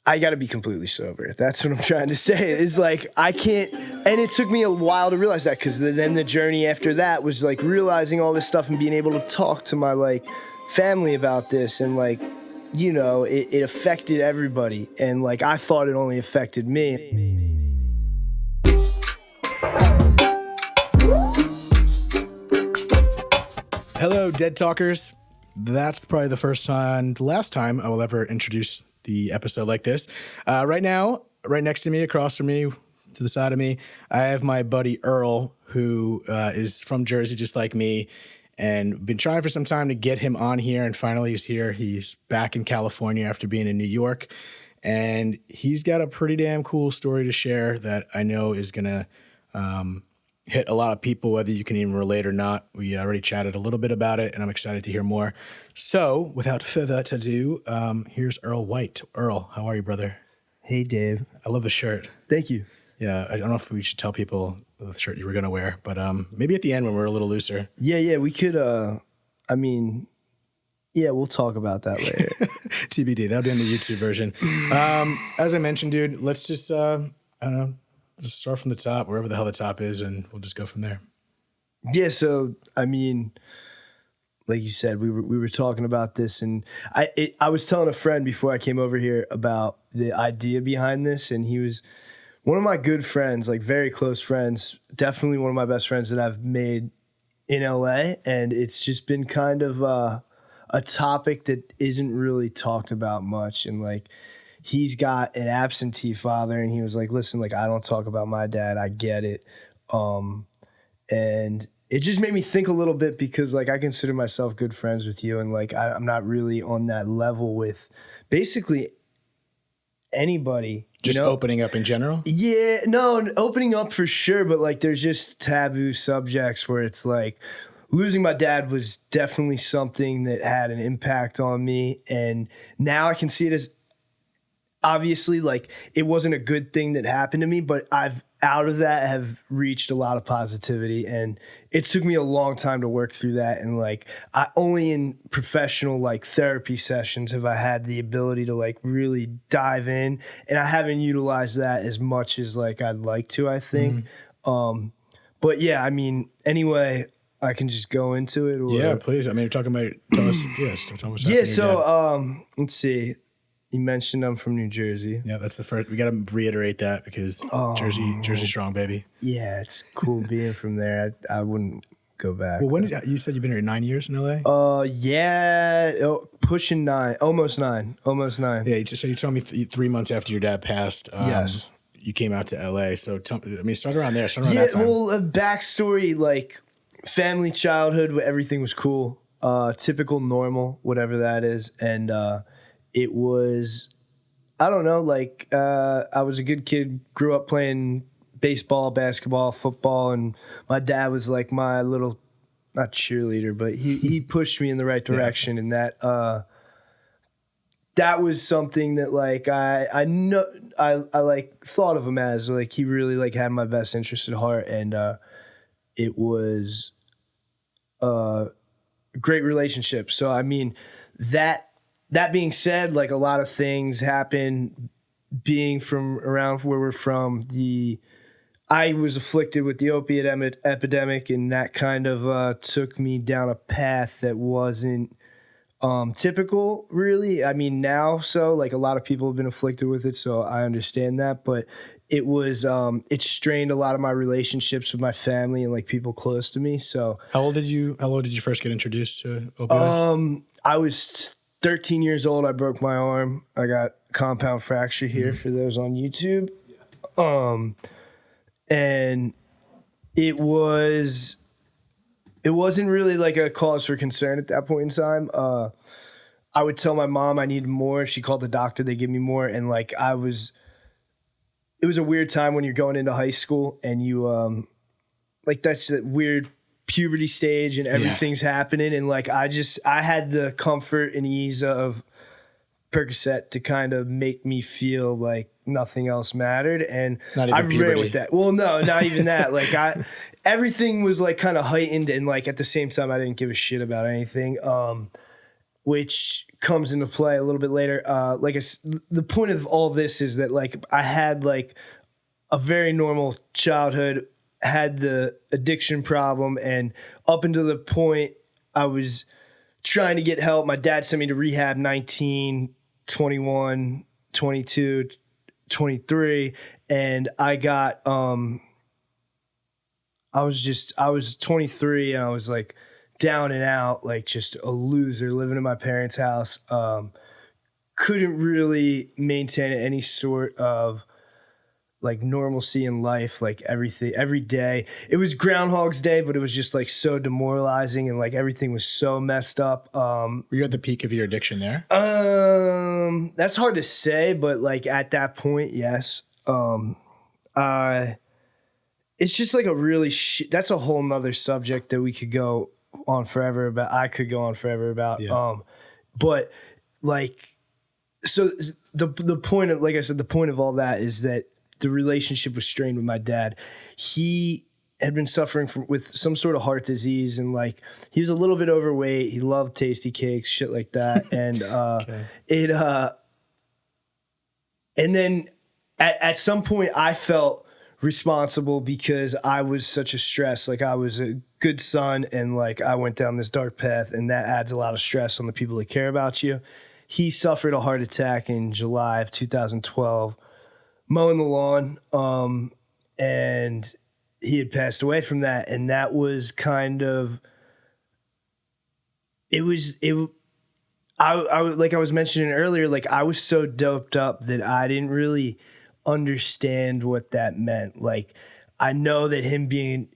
I got to be completely sober. That's what I'm trying to say. Is like, I can't, and it took me a while to realize that, because then the journey after that was like realizing all this stuff and being able to talk to my like family about this, and like, you know, it affected everybody, and like I thought it only affected me. Hello, Dead Talkers. That's probably the last time I will ever introduce the episode like this. Right now, right next to me, across from me, to the side of me, I have my buddy Earl, who is from Jersey, just like me, and been trying for some time to get him on here, and finally he's here. He's back in California after being in New York, and he's got a pretty damn cool story to share that I know is going to hit a lot of people, whether you can even relate or not. We already chatted a little bit about it, and I'm excited to hear more. So, without further ado, here's Earl White. Earl, how are you, brother? Hey, Dave. I love the shirt. Thank you. Yeah, I don't know if we should tell people the shirt you were going to wear, but maybe at the end when we're a little looser. Yeah, we could, we'll talk about that later. TBD, that'll be in the YouTube version. As I mentioned, dude, let's just, let's start from the top, wherever the hell the top is, and we'll just go from there. Yeah, so, like you said, we were talking about this, and I was telling a friend before I came over here about the idea behind this, and he was one of my good friends, like very close friends, definitely one of my best friends that I've made in LA, and it's just been kind of a topic that isn't really talked about much, and like, he's got an absentee father, and he was like, listen, like, I don't talk about my dad, I get it, and it just made me think a little bit, because like I consider myself good friends with you, and like I'm not really on that level with basically anybody. Just opening up in general? Yeah, no, opening up for sure, but like there's just taboo subjects where it's like losing my dad was definitely something that had an impact on me, and now I can see it as obviously like it wasn't a good thing that happened to me, but I've out of that have reached a lot of positivity, and it took me a long time to work through that. And like I only in professional like therapy sessions have I had the ability to like really dive in, and I haven't utilized that as much as like I'd like to, I think. But yeah, I mean, anyway, I can just go into it. Or, yeah, please. I mean, you're talking about, tell us what's happening. Yeah, so let's see. You mentioned I'm from New Jersey. Yeah, that's the first. We got to reiterate that, because Jersey strong, baby. Yeah, it's cool being from there. I wouldn't go back. Well, when you said you've been here 9 years in LA? Pushing 9, almost 9. Yeah, so you told me 3 months after your dad passed. Yes, you came out to LA. So start around there. Start around that time. Well, a backstory, like family, childhood, everything was cool. Typical, normal, whatever that is, and. It was, I don't know, like I was a good kid, grew up playing baseball, basketball, football, and my dad was like my little, not cheerleader, but he pushed me in the right direction, yeah. And that was something that like I know I like thought of him as like he really like had my best interest at heart, and it was a great relationship. So I mean That being said, like a lot of things happen being from around where we're from. I was afflicted with the opiate epidemic, and that kind of took me down a path that wasn't typical, really. I mean, now, so like a lot of people have been afflicted with it, so I understand that. But it was it strained a lot of my relationships with my family and like people close to me. So how old did you first get introduced to opioids? I was 13 years old. I broke my arm. I got compound fracture here for those on YouTube. And it wasn't really like a cause for concern at that point in time. I would tell my mom I needed more. She called the doctor. They give me more. And like it was a weird time when you're going into high school, and you like that's that weird puberty stage, and everything's happening, and like I had the comfort and ease of Percocet to kind of make me feel like nothing else mattered, and I ran with that. Well, no, not even that. Like everything was like kind of heightened, and like at the same time I didn't give a shit about anything. which comes into play a little bit later. The point of all this is that like I had like a very normal childhood, had the addiction problem, and up until the point I was trying to get help. My dad sent me to rehab 19, 21, 22, 23, and I got I was 23 and I was like down and out, like just a loser living in my parents' house. Couldn't really maintain any sort of like normalcy in life, like everything, every day. It was Groundhog's Day, but it was just like so demoralizing and like everything was so messed up. Were you at the peak of your addiction there? That's hard to say, but like at that point, yes. It's just like a really that's a whole nother subject that we could go on forever about. I could go on forever about. Yeah. But like, so the point of, like I said, the point of all that is that the relationship was strained with my dad. He had been suffering with some sort of heart disease, and like he was a little bit overweight. He loved tasty cakes, shit like that. And and then at some point I felt responsible because I was such a stress. Like I was a good son, and like I went down this dark path, and that adds a lot of stress on the people that care about you. He suffered a heart attack in July of 2012, mowing the lawn, and he had passed away from that. And that was kind of, I like I was mentioning earlier, like I was so doped up that I didn't really understand what that meant. Like I know that him being,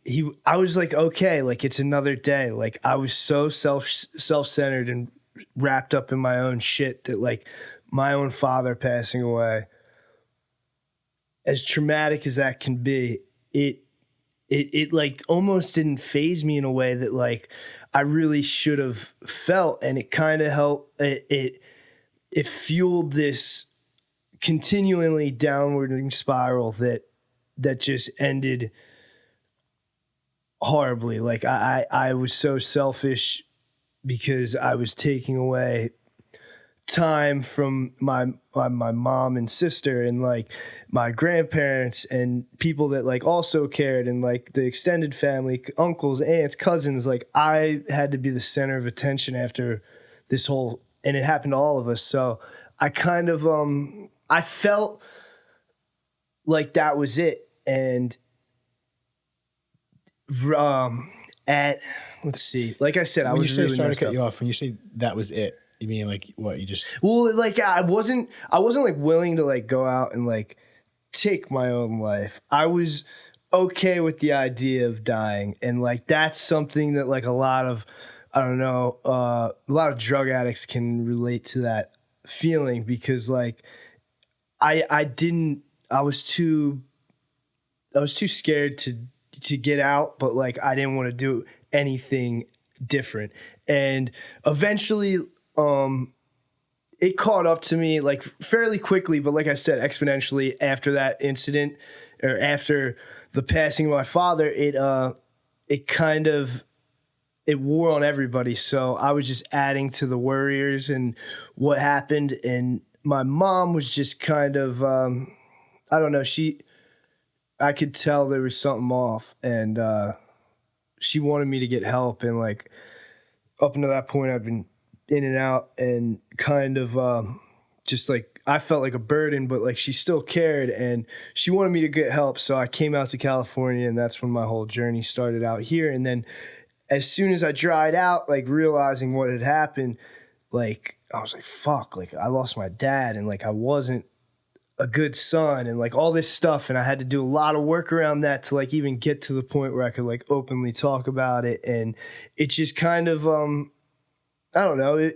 I was like, okay, like it's another day. Like I was so self-centered and wrapped up in my own shit that like my own father passing away, as traumatic as that can be, it like almost didn't faze me in a way that like I really should have felt. And it kind of helped, it fueled this continually downward spiral that just ended horribly. Like I was so selfish because I was taking away time from my mom and sister and like my grandparents and people that like also cared, and like the extended family, uncles, aunts, cousins. Like I had to be the center of attention after this whole, and it happened to all of us. So I kind of I felt like that was it. And let's see, like I said, I was really sorry to messed cut up. you off. When you say that was it, you mean like what? You just Well, like I wasn't like willing to like go out and like take my own life. I was okay with the idea of dying, and like that's something that like a lot of, I don't know, a lot of drug addicts can relate to that feeling, because like I was too scared to get out, but like I didn't want to do anything different. And eventually it caught up to me like fairly quickly, but like I said, exponentially after that incident, or after the passing of my father, it kind of, it wore on everybody. So I was just adding to the worriers and what happened. And my mom was just kind of, I don't know, I could tell there was something off, and she wanted me to get help. And like up until that point, I've been in and out, and kind of just like I felt like a burden, but like she still cared, and she wanted me to get help. So I came out to California, and that's when my whole journey started out here. And then as soon as I dried out, like realizing what had happened, like I was like, fuck, like I lost my dad, and like I wasn't a good son, and like all this stuff. And I had to do a lot of work around that to like even get to the point where I could like openly talk about it. And it just kind of, I don't know,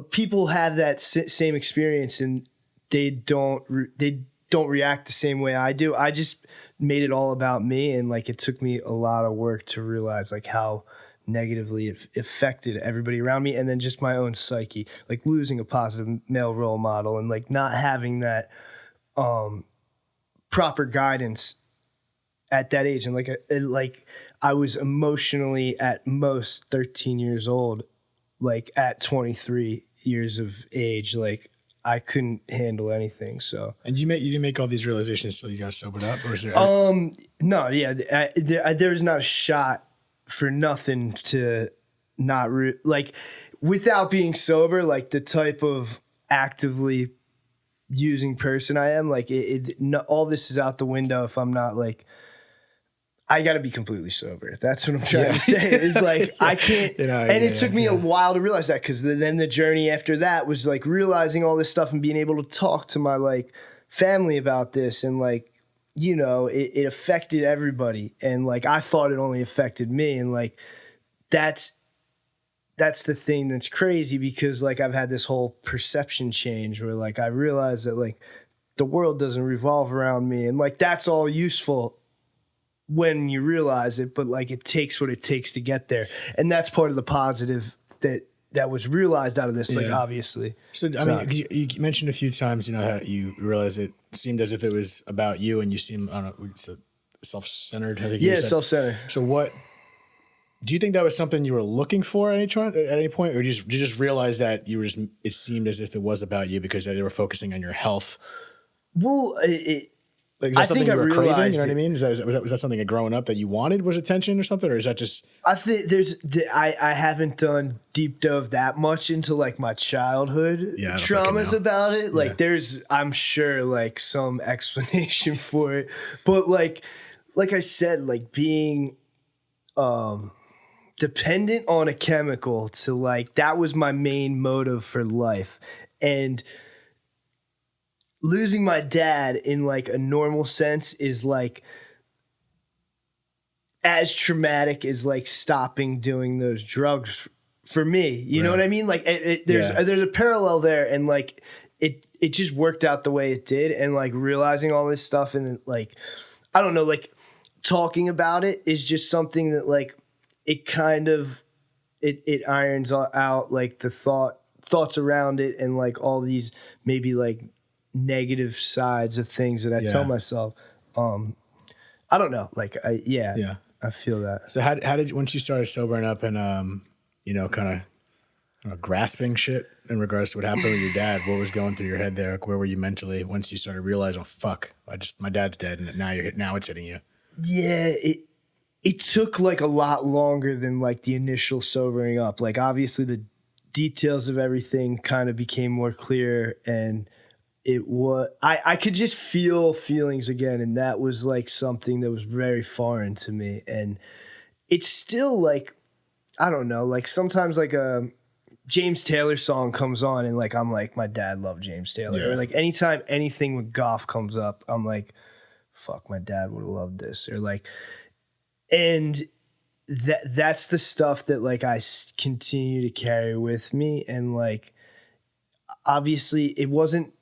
people have that same experience, and they don't react the same way I do. I just made it all about me, and like it took me a lot of work to realize like how negatively it affected everybody around me, and then just my own psyche, like losing a positive male role model, and like not having that proper guidance at that age. And like I was emotionally at most 13 years old like at 23 years of age, like I couldn't handle anything. So, And you didn't make all these realizations until you got sobered up, or is there? no, yeah, there's not a shot for nothing to not like without being sober, like the type of actively using person I am, like no, all this is out the window if I'm not like, I got to be completely sober. That's what I'm trying to say. Is like, I can't, and it took me a while to realize that, because then the journey after that was like realizing all this stuff and being able to talk to my like family about this, and like, you know, it affected everybody, and like I thought it only affected me, and like that's the thing that's crazy, because like I've had this whole perception change where like I realized that like the world doesn't revolve around me, and like that's all useful when you realize it, but like it takes what it takes to get there, and that's part of the positive that was realized out of this. Like obviously, so I mean, you mentioned a few times, you know, how you realized it seemed as if it was about you, and you seem, I don't know, self-centered. I think you said. Self-centered. So what do you think that was something you were looking for at any point, or did you just realize that it seemed as if it was about you because they were focusing on your health? Well, like, is that something you were craving? You know what I mean? Was that something that growing up that you wanted, was attention or something? Or is that just... I think I haven't done deep dove that much into like my childhood traumas about it. Like there's, I'm sure like some explanation for it, but like I said, like being dependent on a chemical to like, that was my main motive for life. And losing my dad in like a normal sense is like as traumatic as like stopping doing those drugs for me. You know what I mean? Like there's a parallel there, and like it just worked out the way it did, and like realizing all this stuff, and like I don't know, like talking about it is just something that like it kind of it irons out like the thoughts around it, and like all these maybe like negative sides of things that I tell myself. I don't know. Like I feel that. So how did, once you started sobering up and you know, kind of grasping shit in regards to what happened with your dad, what was going through your head there? Like, where were you mentally once you started realizing, oh fuck, my dad's dead, and now it's hitting you? Yeah, it took like a lot longer than like the initial sobering up. Like obviously the details of everything kind of became more clear, and it was, I could just feel feelings again, and that was like something that was very foreign to me. And it's still like, I don't know, like sometimes like a James Taylor song comes on, and like I'm like, my dad loved James Taylor. Or like anytime anything with Goff comes up, I'm like, fuck, my dad would have loved this. Or like, and that's the stuff that like I continue to carry with me. And like obviously it wasn't,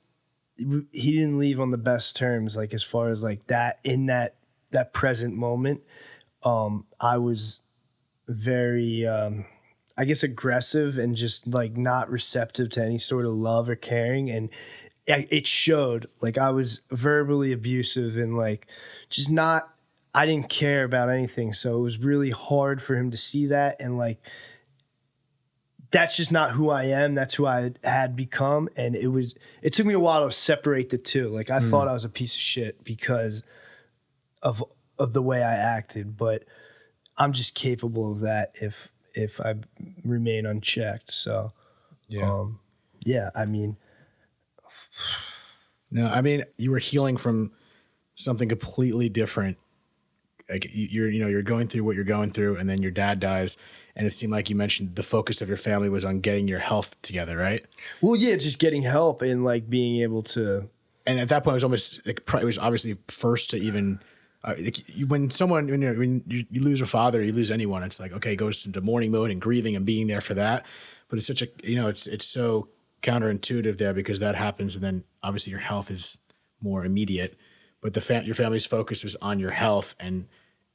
he didn't leave on the best terms, like as far as like that in that present moment. I was very I guess aggressive and just like not receptive to any sort of love or caring, and it showed. Like I was verbally abusive, and like just not, I didn't care about anything, so it was really hard for him to see that. And like that's just not who I am. That's who I had become. And it took me a while to separate the two. Like I thought I was a piece of shit because of the way I acted, but I'm just capable of that if I remain unchecked. So, I mean, no, I mean, you were healing from something completely different. Like you're going through what you're going through, and then your dad dies, and it seemed like you mentioned the focus of your family was on getting your health together, right? Well, yeah, just getting help and like being able to. And at that point, it was almost like, it was obviously first to even when you lose a father, you lose anyone. It's like, okay, it goes into mourning mode and grieving and being there for that. But it's such a, it's so counterintuitive there, because that happens, and then obviously your health is more immediate. But your family's focus was on your health, and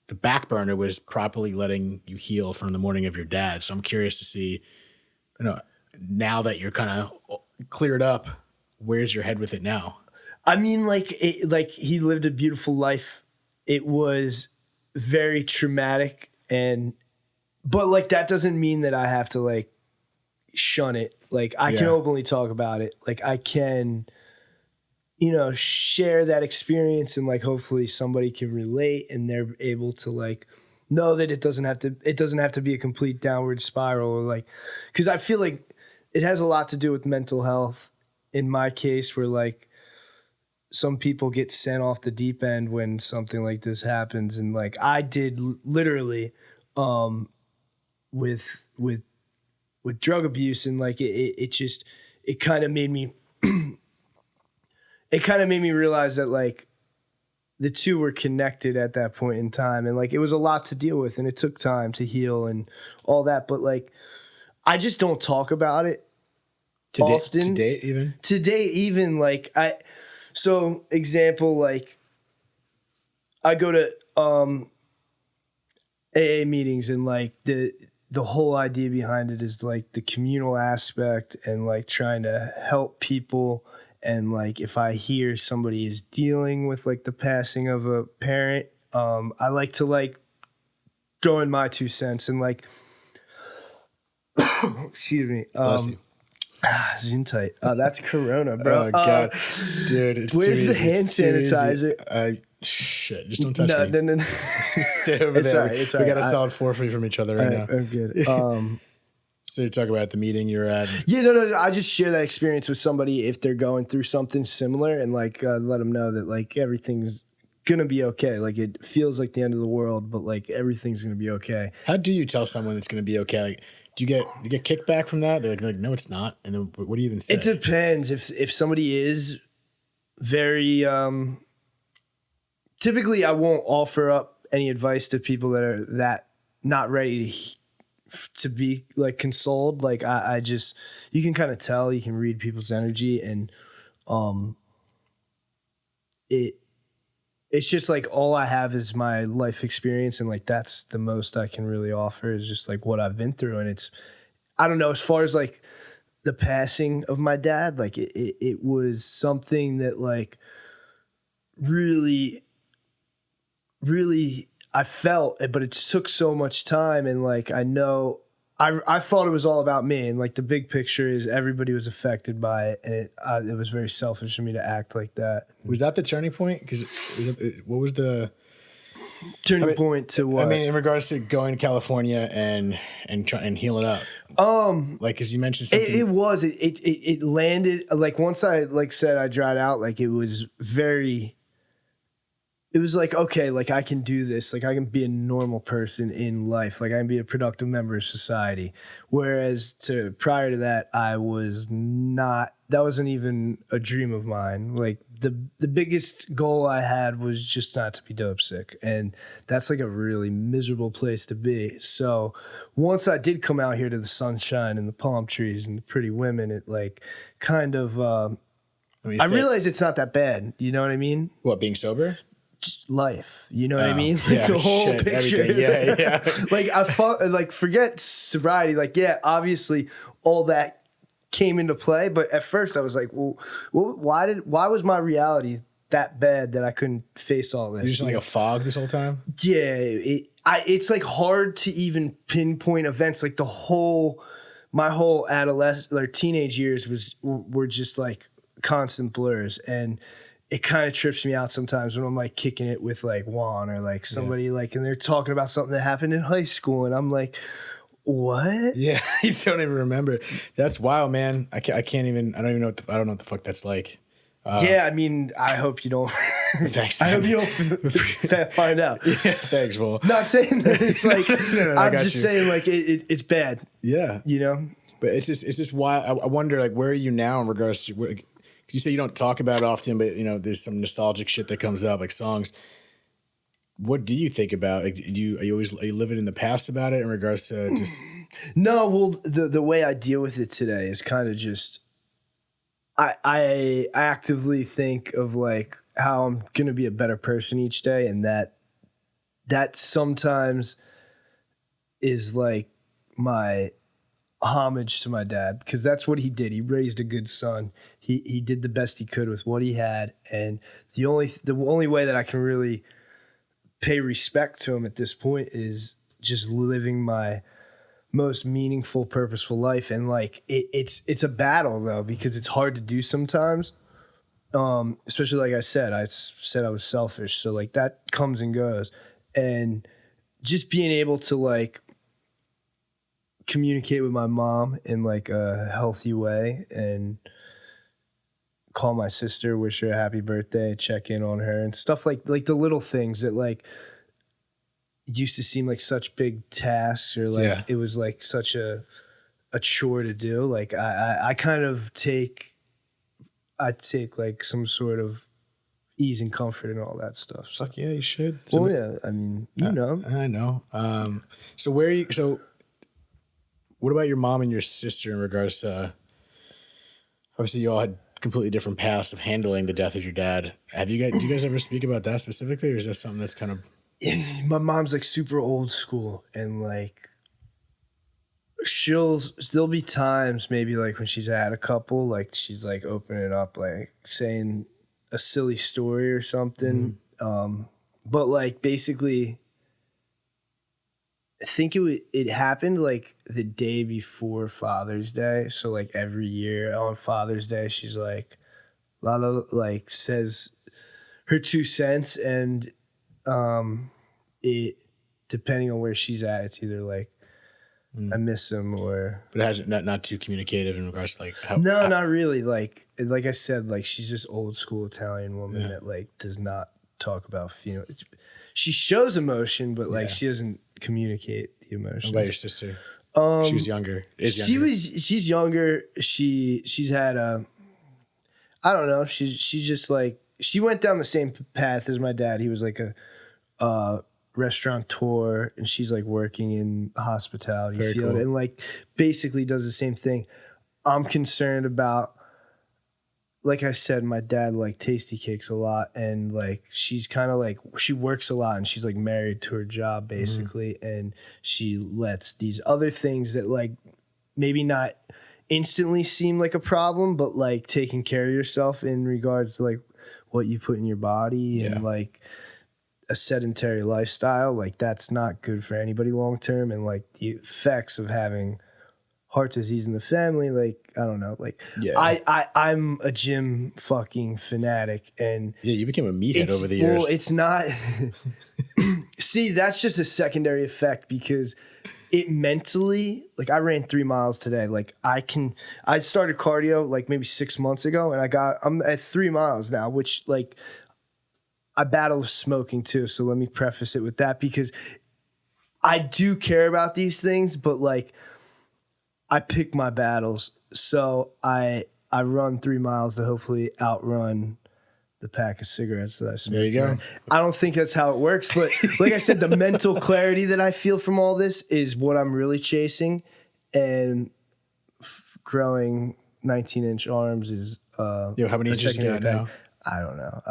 the back burner was properly letting you heal from the mourning of your dad. So I'm curious to see, now that you're kind of cleared up, where's your head with it now? I mean, like he lived a beautiful life. It was very traumatic, but like that doesn't mean that I have to like shun it. Like I can openly talk about it. Like I can, share that experience, and like hopefully somebody can relate and they're able to like know that it doesn't have to be a complete downward spiral, or like, because I feel like it has a lot to do with mental health in my case, where like some people get sent off the deep end when something like this happens, and like I did literally with drug abuse, and like it kind of made me realize that like the two were connected at that point in time, and like it was a lot to deal with, and it took time to heal and all that, but like I just don't talk about it often. To date even like example, like I go to AA meetings, and like the whole idea behind it is like the communal aspect and like trying to help people. And like if I hear somebody is dealing with like the passing of a parent, I like to like throw in my 2 cents and like excuse me. Zoom tight. That's Corona, bro. Oh god, dude! Where's the hand sanitizer? Shit, just don't touch me. No. Stay over there. All right. We got a solid 4 free from each other right now. I'm good. So you talk about the meeting you're at. Yeah, no. I just share that experience with somebody if they're going through something similar, and like let them know that like everything's gonna be okay. Like it feels like the end of the world, but like everything's gonna be okay. How do you tell someone it's gonna be okay? Like, do you get kickback from that? They're like, no, it's not. And then what do you even say? It depends. If somebody is very typically, I won't offer up any advice to people that are that not ready to be like consoled. Like I just, you can kind of tell, you can read people's energy, and it's just like all I have is my life experience, and like that's the most I can really offer is just like what I've been through. And it's, I don't know, as far as like the passing of my dad, like it was something that like really I felt it, but it took so much time. And like, I know I thought it was all about me, and like the big picture is everybody was affected by it. And it was very selfish for me to act like that. Was that the turning point? Because what was the turning point to what? I mean, in regards to going to California and healing up. Like, as you mentioned something. It landed like once I like said I dried out, like it was like, okay, like I can do this. Like I can be a normal person in life. Like I can be a productive member of society. Whereas prior to that, I was not, that wasn't even a dream of mine. Like the biggest goal I had was just not to be dope sick. And that's like a really miserable place to be. So once I did come out here to the sunshine and the palm trees and the pretty women, it like kind of, I realized it's not that bad. You know what I mean? What, being sober? Life, you know what I mean? Like yeah, the whole picture. Everything. Yeah. Like like forget sobriety. Like, yeah, obviously all that came into play, but at first I was like, well, why was my reality that bad that I couldn't face all this? You're just in like a fog this whole time? Yeah, it's like hard to even pinpoint events. Like my whole adolescent or teenage years were just like constant blurs, and it kind of trips me out sometimes when I'm like kicking it with like Juan or like somebody like, and they're talking about something that happened in high school, and I'm like, what? Yeah, you don't even remember. That's wild, man. I don't even know I don't know what the fuck that's like. Yeah, I mean, I hope you don't. Thanks. I hope you don't find out. Yeah, thanks, Will. Not saying that it's like. No, I'm just saying like it's bad. Yeah, you know. But it's just wild. I wonder like where are you now in regards to where. Because you say you don't talk about it often, but, you know, there's some nostalgic shit that comes up, like songs. What do you think about? Like, are you living in the past about it in regards to just? No, well, the way I deal with it today is kind of just, I actively think of like how I'm gonna be a better person each day, and that sometimes is like my homage to my dad, because that's what he did. He raised a good son. He did the best he could with what he had, and the only way that I can really pay respect to him at this point is just living my most meaningful, purposeful life. And like it's a battle though, because it's hard to do sometimes. Especially like I said I was selfish, so like that comes and goes, and just being able to like communicate with my mom in like a healthy way and call my sister, wish her a happy birthday, check in on her and stuff like the little things that like used to seem like such big tasks or like it was like such a chore to do. Like I kind of take like some sort of ease and comfort and all that stuff. So. Fuck yeah, you should. Well, yeah, I mean, you know. I know. So what about your mom and your sister in regards to, obviously you all had completely different paths of handling the death of your dad. Do you guys ever speak about that specifically, or is that something that's kind of... My mom's like super old school, and like there'll be times maybe like when she's had a couple, like she's like opening up, like saying a silly story or something. But like basically I think it happened like the day before Father's Day. So like every year on Father's Day, she's like like says her 2 cents, and it, depending on where she's at, it's either like I miss him or... But it hasn't, not too communicative in regards to like how... No, not really. Like I said, like she's this old school Italian woman that like does not talk about feelings. She shows emotion, but like she doesn't communicate the emotions. What about your sister? She was younger. She's younger. She's had I don't know. She just like, she went down the same path as my dad. He was like a restaurateur, and she's like working in the hospitality field. Cool. And like basically does the same thing. I'm concerned about, like I said, my dad like tasty cakes a lot, and like she's kind of like, she works a lot and she's like married to her job basically, and she lets these other things that like maybe not instantly seem like a problem, but like taking care of yourself in regards to like what you put in your body and like a sedentary lifestyle, like that's not good for anybody long term. And like the effects of having heart disease in the family, like I don't know, like I'm a gym fucking fanatic, and you became a meathead over the years. Well, it's not. See, that's just a secondary effect, because it mentally, like I ran 3 miles today. Like I started cardio like maybe 6 months ago, and I'm at 3 miles now, which like I battle with smoking too. So let me preface it with that, because I do care about these things, but like I pick my battles. So I run 3 miles to hopefully outrun the pack of cigarettes that I smoke. There you go. I don't think that's how it works, but like I said, the mental clarity that I feel from all this is what I'm really chasing. And growing 19-inch arms is how many inches you got now? I don't know.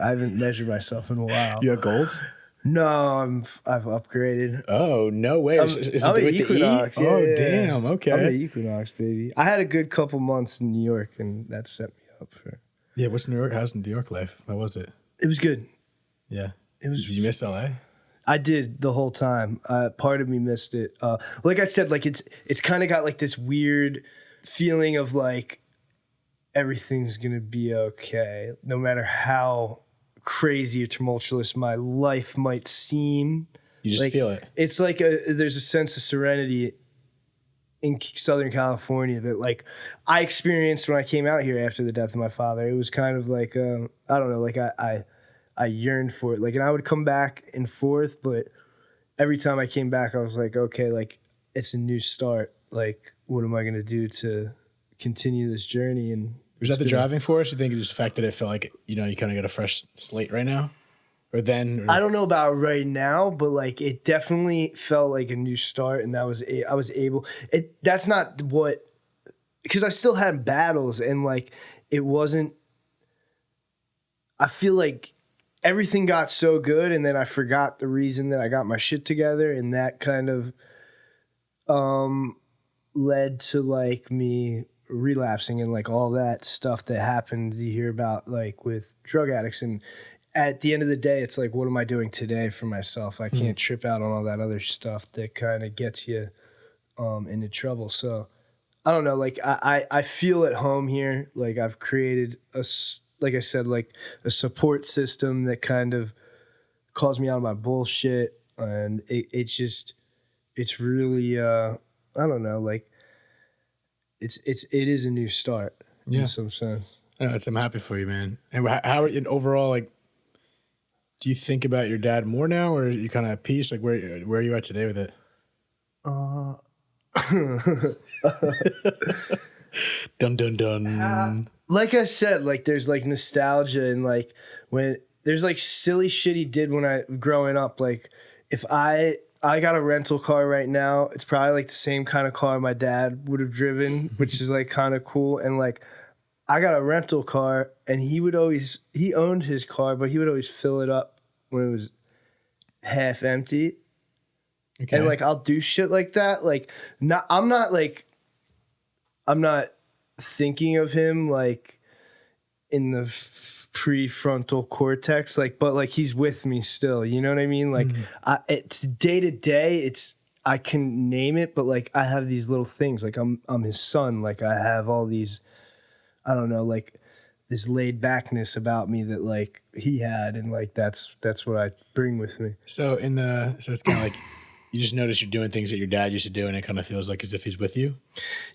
I haven't measured myself in a while. You got golds? No, I've upgraded. Oh, no way. I'm an Equinox. Damn. Okay. I'm an Equinox, baby. I had a good couple months in New York, and that set me up for... Yeah, what's New York? How's New York life? How was it? It was good. Yeah. It was. Did you miss LA? I did the whole time. Part of me missed it. Like I said, like it's kind of got like this weird feeling of like everything's gonna be okay, no matter how crazy or tumultuous my life might seem. You just like, feel it. It's like there's a sense of serenity in Southern California that like I experienced when I came out here after the death of my father. It was kind of like I don't know, like I yearned for it. Like, and I would come back and forth, but every time I came back, I was like, okay, like it's a new start. Like, what am I gonna do to continue this journey? And was that the driving force? You think it's just the fact that it felt like, you know, you kind of got a fresh slate right now? Or then? Or... I don't know about right now, but like it definitely felt like a new start, and that was I was able. That's not what, because I still had battles, and like it wasn't. I feel like everything got so good, and then I forgot the reason that I got my shit together, and that kind of led to like me relapsing and like all that stuff that happened you hear about like with drug addicts. And at the end of the day, it's like, what am I doing today for myself? I can't trip out on all that other stuff that kind of gets you into trouble. So I don't know, like I feel at home here. Like I've created like I said, like a support system that kind of calls me out of my bullshit. And it's really, I don't know, like it is a new start in some sense. I'm happy for you, man. And how overall, like, do you think about your dad more now, or are you kind of at peace? Like, where are you at today with it? Dun dun dun. Like I said, like there's like nostalgia and like when there's like silly shit he did when I growing up. Like if I got a rental car right now, it's probably like the same kind of car my dad would have driven, which is like kind of cool. And like I got a rental car and he owned his car, but he would always fill it up when it was half empty. Okay. And like I'll do shit like that. Like I'm not thinking of him like in the prefrontal cortex, like, but like he's with me still. You know what I mean? Like it's day to day. I can name it, but like I have these little things. Like I'm his son. Like I have all these, I don't know, like this laid backness about me that like he had, and like that's what I bring with me. So it's kind of like you just notice you're doing things that your dad used to do, and it kind of feels like as if he's with you.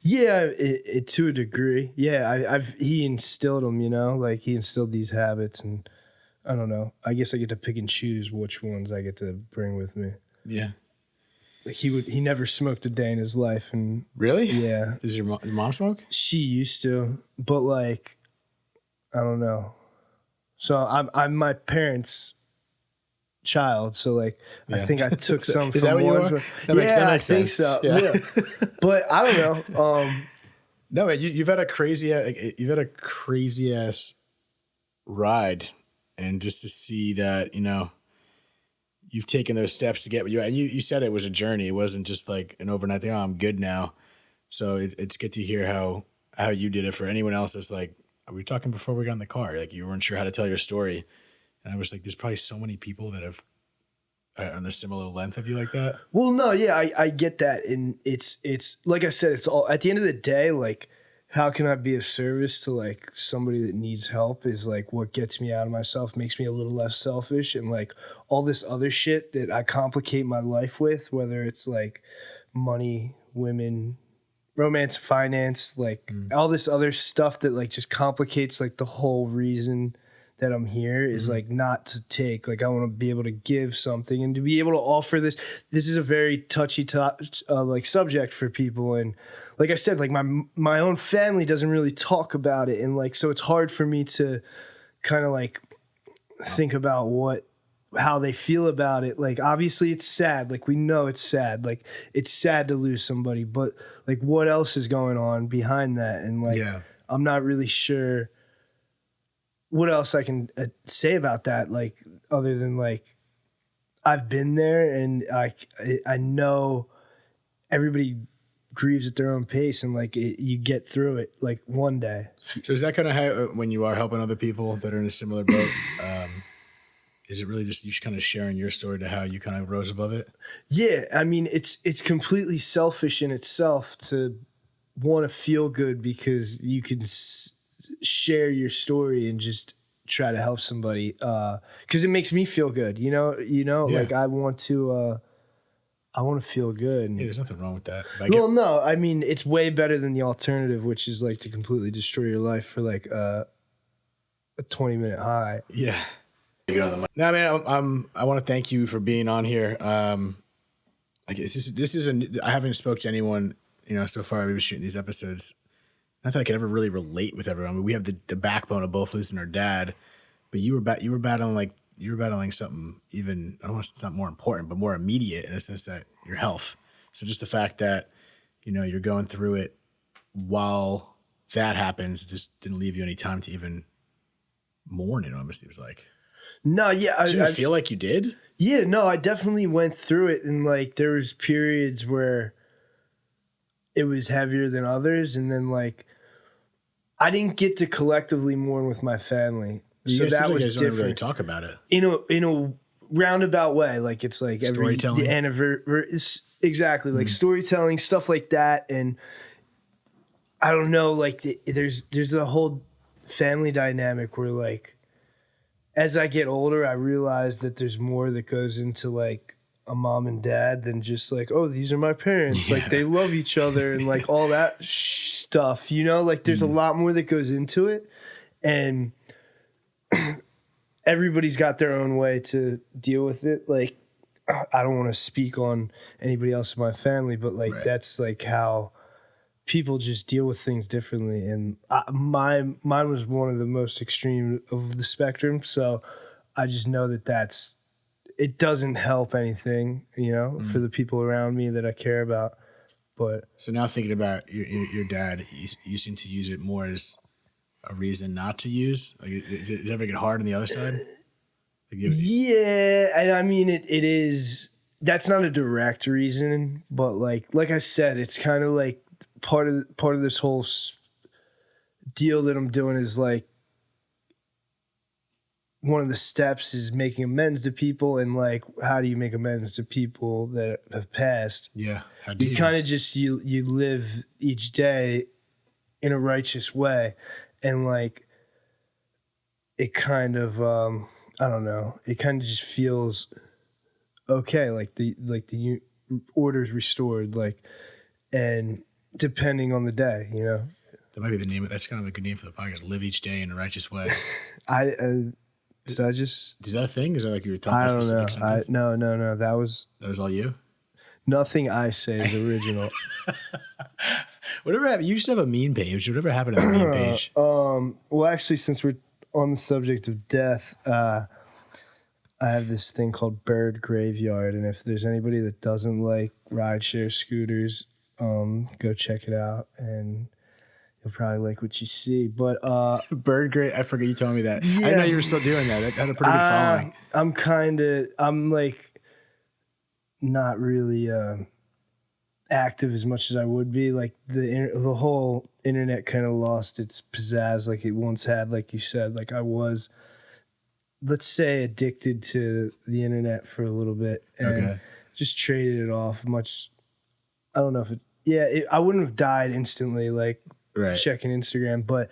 Yeah, it to a degree. Yeah, he instilled them, you know, like he instilled these habits, and I don't know. I guess I get to pick and choose which ones I get to bring with me. Yeah. Like he never smoked a day in his life, and really, yeah. Does your mom smoke? She used to, but like, I don't know. So I'm my parents' child, so like I think I took some. Is that what you are? I think so. Yeah. But I don't know. No, man, you've had a crazy ass ride, and just to see that, you know, you've taken those steps to get what you, and you said it was a journey. It wasn't just like an overnight thing. Oh, I'm good now. So it's good to hear how you did it. For anyone else that's like, we were talking before we got in the car, like you weren't sure how to tell your story. And I was like, there's probably so many people that have on the similar length of you like that. Well, no, yeah, I get that. And it's like I said, it's all at the end of the day, like, how can I be of service to like somebody that needs help is like what gets me out of myself, makes me a little less selfish. And like all this other shit that I complicate my life with, whether it's like money, women, romance, finance, like all this other stuff that like just complicates like the whole reason that I'm here is like not to take. Like I want to be able to give something and to be able to offer this. This is a very touchy like subject for people, and like I said, like my own family doesn't really talk about it, and like so it's hard for me to kind of like think about how they feel about it. Like obviously it's sad. Like we know it's sad. Like it's sad to lose somebody, but like what else is going on behind that? And like I'm not really sure what else I can say about that, like other than like I've been there, and I know everybody grieves at their own pace, and like you get through it like one day. So is that kind of how when you are helping other people that are in a similar boat, is it really just you kind of sharing your story to how you kind of rose above it? Yeah, I mean it's completely selfish in itself to want to feel good because you can share your story and just try to help somebody because it makes me feel good, you know like I want to feel good. Yeah, there's nothing wrong with that. Well, no, I mean it's way better than the alternative, which is like to completely destroy your life for like a 20-minute high. Yeah. No, man, I want to thank you for being on here. I guess I haven't spoke to anyone, you know, so far. We were shooting these episodes. Not that I could ever really relate with everyone. I mean, we have the backbone of both losing our dad, but you were battling something even, I don't want to say it's not more important, but more immediate in a sense that your health. So just the fact that, you know, you're going through it while that happens, it just didn't leave you any time to even mourn it, almost seems like. No, yeah. Do you feel like you did? Yeah, no, I definitely went through it, and like there was periods where it was heavier than others, and then like I didn't get to collectively mourn with my family, so that was different. Don't really talk about it in a roundabout way. Like it's like every the anniversary. exactly, like storytelling, stuff like that. And I don't know, like there's a whole family dynamic where like as I get older, I realize that there's more that goes into like a mom and dad than just like, oh, these are my parents. Like they love each other and like all that stuff, you know, like there's a lot more that goes into it. And everybody's got their own way to deal with it. Like, I don't want to speak on anybody else in my family, but like that's like how people just deal with things differently. And mine was one of the most extreme of the spectrum. So I just know that it doesn't help anything, you know, for the people around me that I care about. But so now thinking about your dad, you seem to use it more as a reason not to use. Like, does it ever get hard on the other side? Yeah, and I mean it is. That's not a direct reason, but like I said, it's kind of like part of this whole deal that I'm doing is like one of the steps is making amends to people, and like how do you make amends to people that have passed? Yeah, how do you kind of just you live each day in a righteous way, and like it kind of I don't know, it kind of just feels okay, like the order's restored, like, and depending on the day, you know. That might be the name. That's kind of a good name for the podcast. Live each day in a righteous way. Did I just? Is that a thing? Is that like you were telling I a don't specific sentence? know. No. That was all you? Nothing I say is original. Whatever happened? You used to have a meme page. Whatever happened to the meme page? Well, actually, since we're on the subject of death, I have this thing called Bird Graveyard, and if there's anybody that doesn't like rideshare scooters, go check it out, and you'll probably like what you see. But Bird Grave, I forget you told me that. Yeah. I didn't know you were still doing that. That had a pretty good following. I'm like not really active as much as I would be. Like the whole internet kind of lost its pizzazz like it once had, like you said. Like I was, let's say, addicted to the internet for a little bit and just traded it off much. I don't know if I wouldn't have died instantly, like checking Instagram, but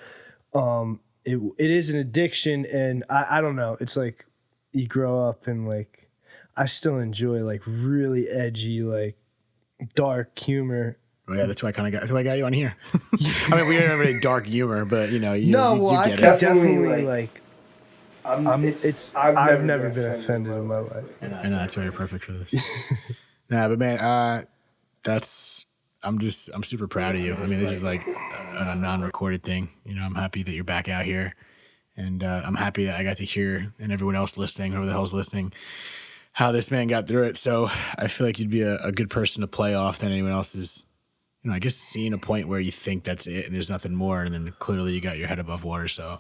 it is an addiction, and I don't know. It's like you grow up and like I still enjoy like really edgy, like dark humor. Oh yeah, that's why I got you on here. I mean, we don't have any dark humor, but you know, you I get it. definitely like. I've never been offended in my life. I know that's very perfect for this. Nah, but man, I'm super proud of you. I mean, this is like a non-recorded thing. You know, I'm happy that you're back out here, and I'm happy that I got to hear, and everyone else listening, whoever the hell's listening, how this man got through it. So I feel like you'd be a good person to play off than anyone else's. You know, I guess seeing a point where you think that's it and there's nothing more, and then clearly you got your head above water. So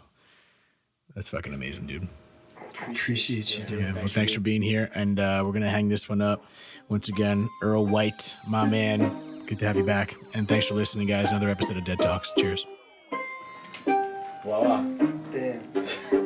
that's fucking amazing, dude. Appreciate you, dude. Yeah, well, thanks for being here, and we're gonna hang this one up. Once again, Earl White, my man. Good to have you back, and thanks for listening, guys. Another episode of Dead Talks. Cheers. Voila. Damn.